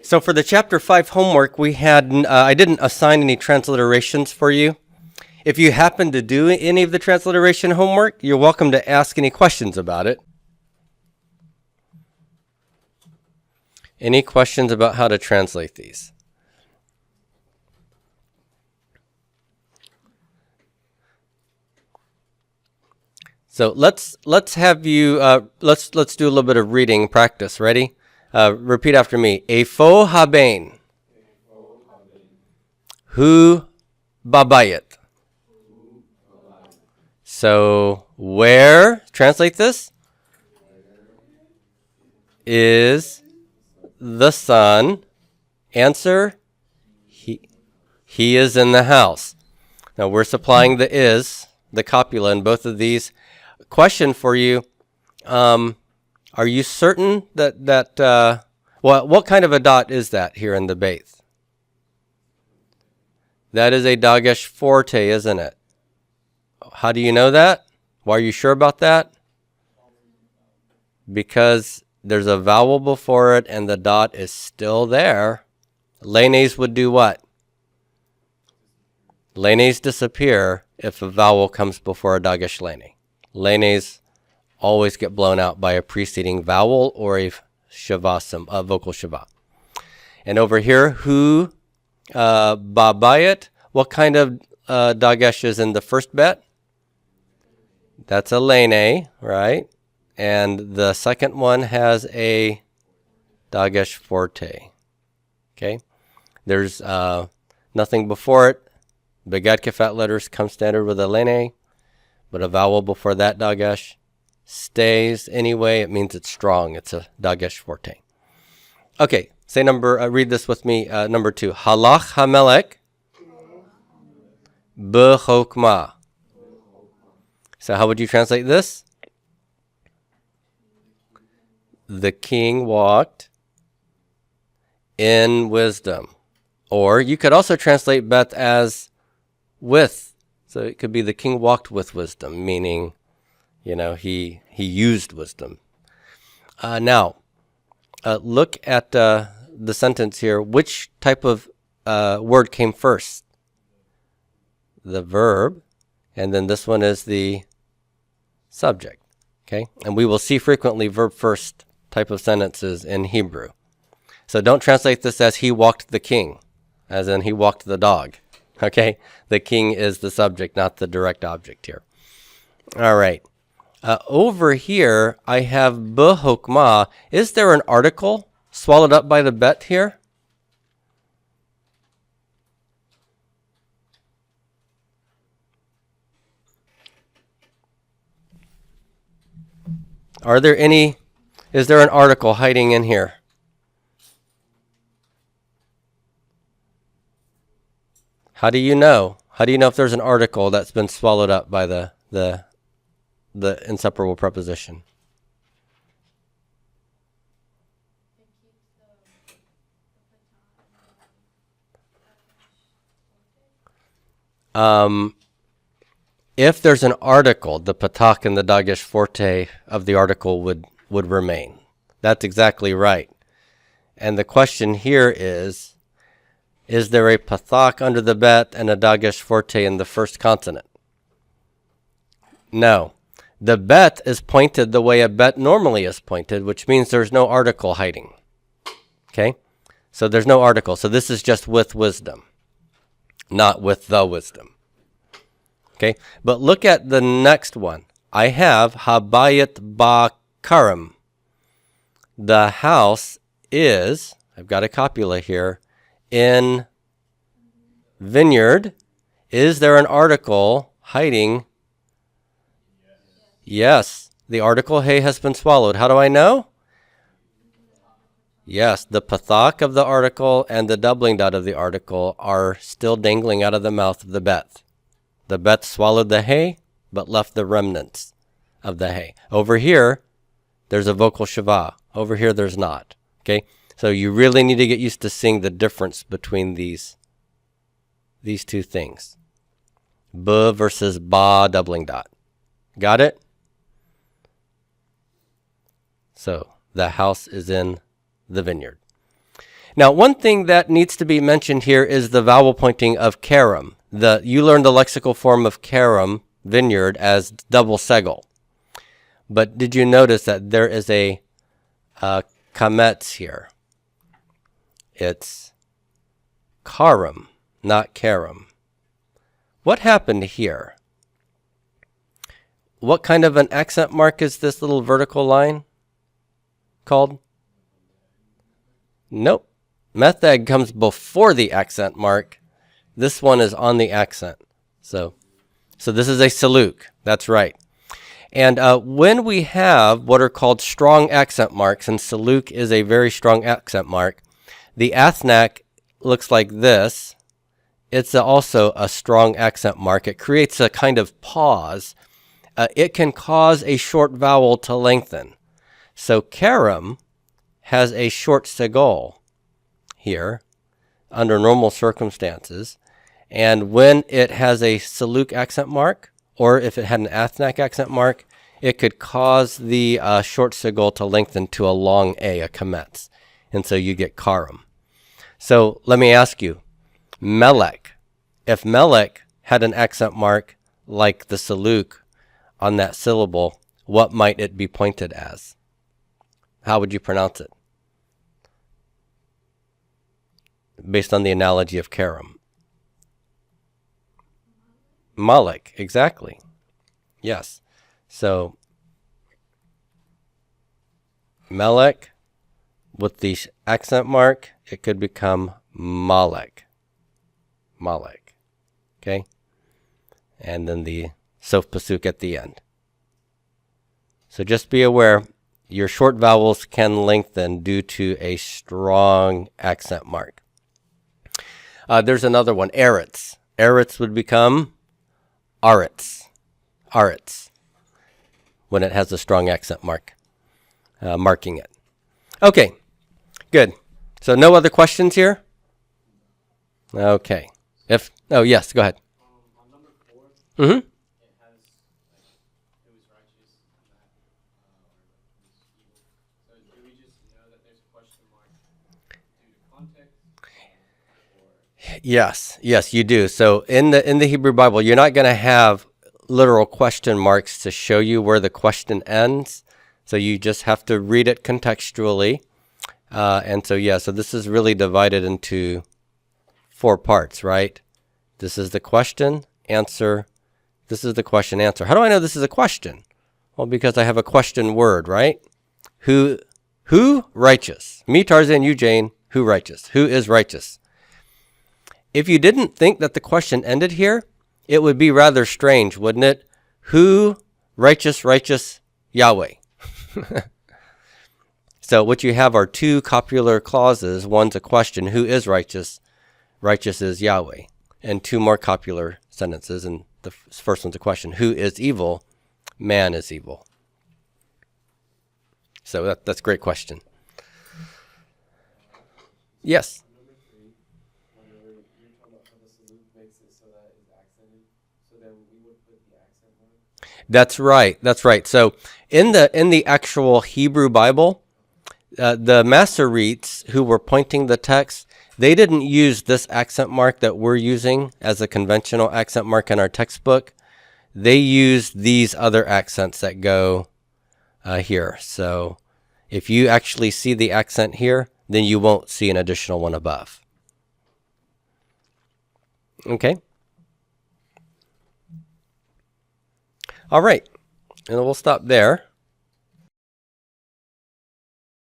So for the chapter 5 homework, we had I didn't assign any transliterations for you. If you happen to do any of the transliteration homework, you're welcome to ask any questions about it. Any questions about how to translate these? So let's have you let's do a little bit of reading practice. Ready? Repeat after me. Efo habein. Hu babayit. So where, translate this, is the son? Answer, he is in the house. Now we're supplying the is, the copula in both of these. Question for you, are you certain that what kind of a dot is that here in the Beit? That is a Dagesh forte, isn't it? How do you know that? Why are you sure about that? Because there's a vowel before it and the dot is still there. Lanes would do what? Lanes disappear if a vowel comes before a Dagesh lane. Lanes always get blown out by a preceding vowel or a shavasam, a vocal shava. And over here, hu babayit, what kind of Dagesh is in the first bet? That's a lane, right? And the second one has a Dagesh forte. Okay? There's nothing before it. Begad Kefat letters come standard with a lane, but a vowel before that Dagesh stays anyway. It means it's strong. It's a Dagesh forte. Okay, say read this with me. Number 2. Halach hamelech b'chokmah. So how would you translate this? The king walked in wisdom. Or you could also translate bet as with. So it could be the king walked with wisdom, meaning, he used wisdom. Now, look at the sentence here. Which type of word came first? The verb. And then this one is the subject. Okay? And we will see frequently verb first type of sentences in Hebrew. So don't translate this as he walked the king, as in he walked the dog. Okay? The king is the subject, not the direct object here. All right. Over here, I have b'hokmah. Is there an article swallowed up by the bet here? Is there an article hiding in here? How do you know? How do you know if there's an article that's been swallowed up by the inseparable preposition? If there's an article, the patak and the Dagesh forte of the article would remain. That's exactly right. And the question here is there a patak under the bet and a Dagesh forte in the first consonant? No. The bet is pointed the way a bet normally is pointed, which means there's no article hiding. Okay? So there's no article. So this is just with wisdom, not with the wisdom. Okay? But look at the next one. I have habayit ba karam. The house is, I've got a copula here, in vineyard. Is there an article hiding? Yes. The article hey has been swallowed. How do I know? Yes, the pathak of the article and the doubling dot of the article are still dangling out of the mouth of the bet. The bet swallowed the hay, but left the remnants of the hay. Over here, there's a vocal shava. Over here, there's not. Okay? So you really need to get used to seeing the difference between these two things. B versus ba doubling dot. Got it? So the house is in the vineyard. Now, one thing that needs to be mentioned here is the vowel pointing of carom. You learned the lexical form of carom, vineyard, as double segel. But did you notice that there is a kametz here? It's karam, not carom. What happened here? What kind of an accent mark is this little vertical line called? Nope. Methag comes before the accent mark. This one is on the accent. So this is a saluk. That's right. And when we have what are called strong accent marks, and saluk is a very strong accent mark, the athnak looks like this. It's also a strong accent mark. It creates a kind of pause. It can cause a short vowel to lengthen. So karam has a short segol here under normal circumstances. And when it has a saluk accent mark, or if it had an athnak accent mark, it could cause the short segol to lengthen to a long a kametz. And so you get karam. So let me ask you, melek. If melek had an accent mark like the saluk on that syllable, what might it be pointed as? How would you pronounce it? Based on the analogy of karam. Malik, exactly. Yes. So, melek with the accent mark, it could become malek. Malek. Okay? And then the sof pasuk at the end. So just be aware, your short vowels can lengthen due to a strong accent mark. There's another one, eretz. Eretz would become aretz. Aretz. When it has a strong accent mark, marking it. Okay, good. So no other questions here? Okay. Oh yes, go ahead. On number 4, Mm-hmm. it has it was righteous and that it was evil. So do we just know that there's a question mark due to context? Yes, you do. So in the Hebrew Bible, you're not going to have literal question marks to show you where the question ends. So you just have to read it contextually. And so so this is really divided into 4 parts, right? This is the question, answer. This is the question, answer. How do I know this is a question? Well, because I have a question word, right? Who righteous? Me, Tarzan, you, Jane. Who righteous? Who is righteous? If you didn't think that the question ended here, it would be rather strange, wouldn't it? Who righteous, Yahweh. So what you have are 2 copular clauses. One's a question, who is righteous? Righteous is Yahweh. And 2 more copular sentences, and the first one's a question, who is evil? Man is evil. So that's a great question. Yes? Number 3, whenever you're talking about how the salute makes it so that it's accented, so then we would put the accent mark. That's right. So in the actual Hebrew Bible, the Masoretes who were pointing the text, they didn't use this accent mark that we're using as a conventional accent mark in our textbook. They used these other accents that go here. So if you actually see the accent here, then you won't see an additional one above. Okay? All right. And we'll stop there.